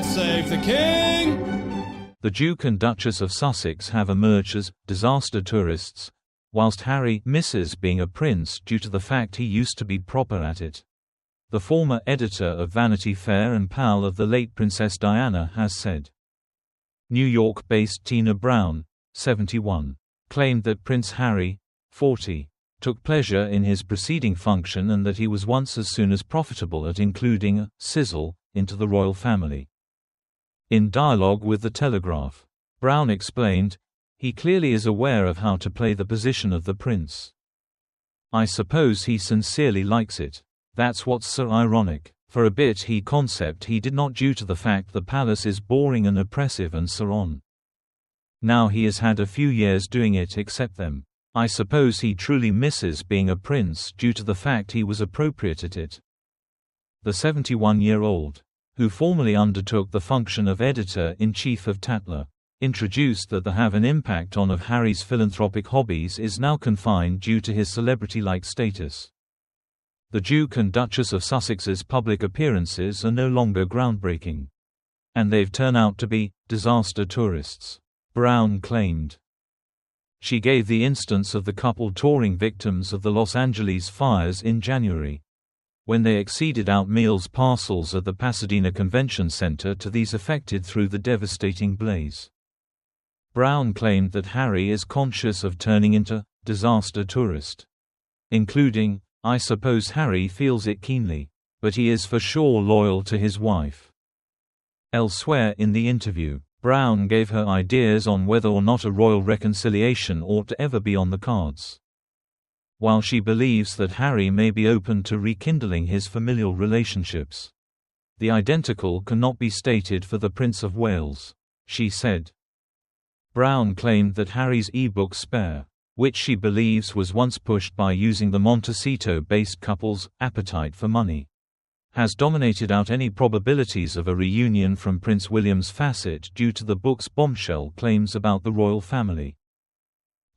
God save the King! The Duke and Duchess of Sussex have emerged as disaster tourists, whilst Harry misses being a prince due to the fact he used to be proper at it. The former editor of Vanity Fair and pal of the late Princess Diana has said. New York-based Tina Brown, 71, claimed that Prince Harry, 40, took pleasure in his preceding function and that he was once as soon as profitable at including a sizzle into the royal family. In dialogue with The Telegraph, Brown explained, "He clearly is aware of how to play the position of the prince. I suppose he sincerely likes it. That's what's so ironic. For a bit he did not due to the fact the palace is boring and oppressive and so on. Now he has had a few years doing it except them. I suppose he truly misses being a prince due to the fact he was appropriate at it." The 71-year-old, who formerly undertook the function of editor-in-chief of Tatler, introduced that the have an impact on of Harry's philanthropic hobbies is now confined due to his celebrity-like status. The Duke and Duchess of Sussex's public appearances are no longer groundbreaking. And they've turned out to be disaster tourists, Brown claimed. She gave the instance of the couple touring victims of the Los Angeles fires in January, when they exceeded out meals parcels at the Pasadena Convention Center to these affected through the devastating blaze. Brown claimed that Harry is conscious of turning into disaster tourist, including, "I suppose Harry feels it keenly, but he is for sure loyal to his wife." Elsewhere in the interview, Brown gave her ideas on whether or not a royal reconciliation ought to ever be on the cards. While she believes that Harry may be open to rekindling his familial relationships, the identical cannot be stated for the Prince of Wales, she said. Brown claimed that Harry's e-book Spare, which she believes was once pushed by using the Montecito-based couple's appetite for money, has dominated out any probabilities of a reunion from Prince William's facet due to the book's bombshell claims about the royal family.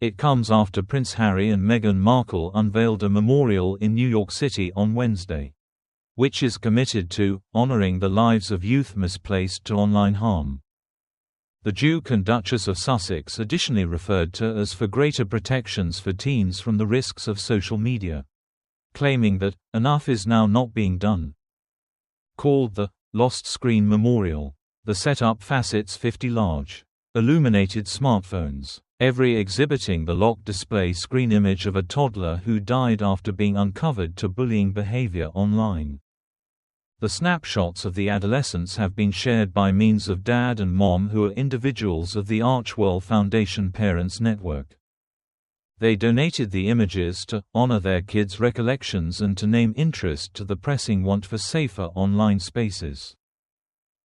It comes after Prince Harry and Meghan Markle unveiled a memorial in New York City on Wednesday, which is committed to honoring the lives of youth misplaced to online harm. The Duke and Duchess of Sussex additionally referred to as for greater protections for teens from the risks of social media, claiming that enough is now not being done. Called the Lost Screen Memorial, the setup facets 50 large, illuminated smartphones, every exhibiting the locked display screen image of a toddler who died after being uncovered to bullying behavior online. The snapshots of the adolescents have been shared by means of dad and mom who are individuals of the Archie Foundation Parents Network. They donated the images to honor their kids' recollections and to name interest to the pressing want for safer online spaces.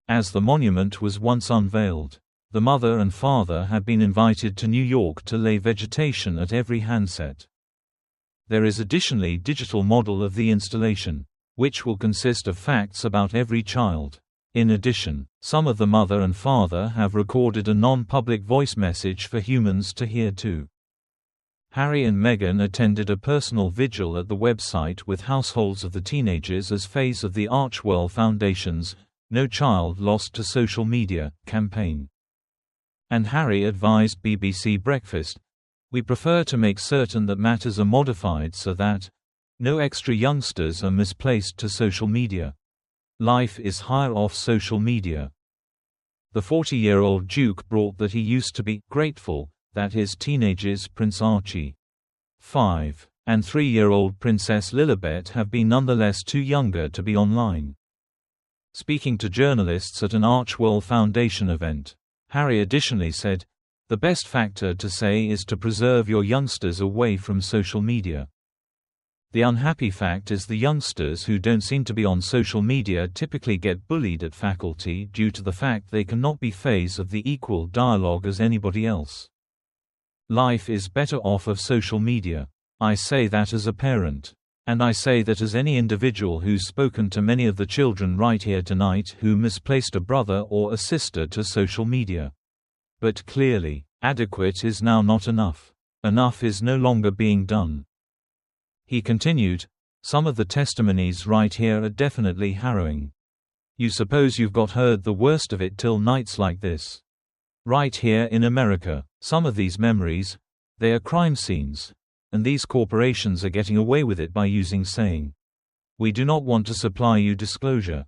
As the monument was once unveiled, the mother and father had been invited to New York to lay vegetation at every handset. There is additionally digital model of the installation, which will consist of facts about every child. In addition, some of the mother and father have recorded a non-public voice message for humans to hear too. Harry and Meghan attended a personal vigil at the website with households of the teenagers as phase of the Archie Foundation's No Child Lost to Social Media campaign. And Harry advised BBC Breakfast, "We prefer to make certain that matters are modified so that no extra youngsters are misplaced to social media. Life is higher off social media." The 40-year-old Duke brought that he used to be grateful that his teenagers Prince Archie, 5, and 3-year-old Princess Lilibet have been nonetheless too younger to be online. Speaking to journalists at an Archie Foundation event, Harry additionally said, "The best factor to say is to preserve your youngsters away from social media. The unhappy fact is the youngsters who don't seem to be on social media typically get bullied at faculty due to the fact they cannot be phase of the equal dialogue as anybody else. Life is better off of social media. I say that as a parent. And I say that as any individual who's spoken to many of the children right here tonight who misplaced a brother or a sister to social media. But clearly, adequate is now not enough. Enough is no longer being done." He continued, "Some of the testimonies right here are definitely harrowing. You suppose you've got heard the worst of it till nights like this. Right here in America, some of these memories, they are crime scenes. And these corporations are getting away with it by using saying, "We do not want to supply you disclosure."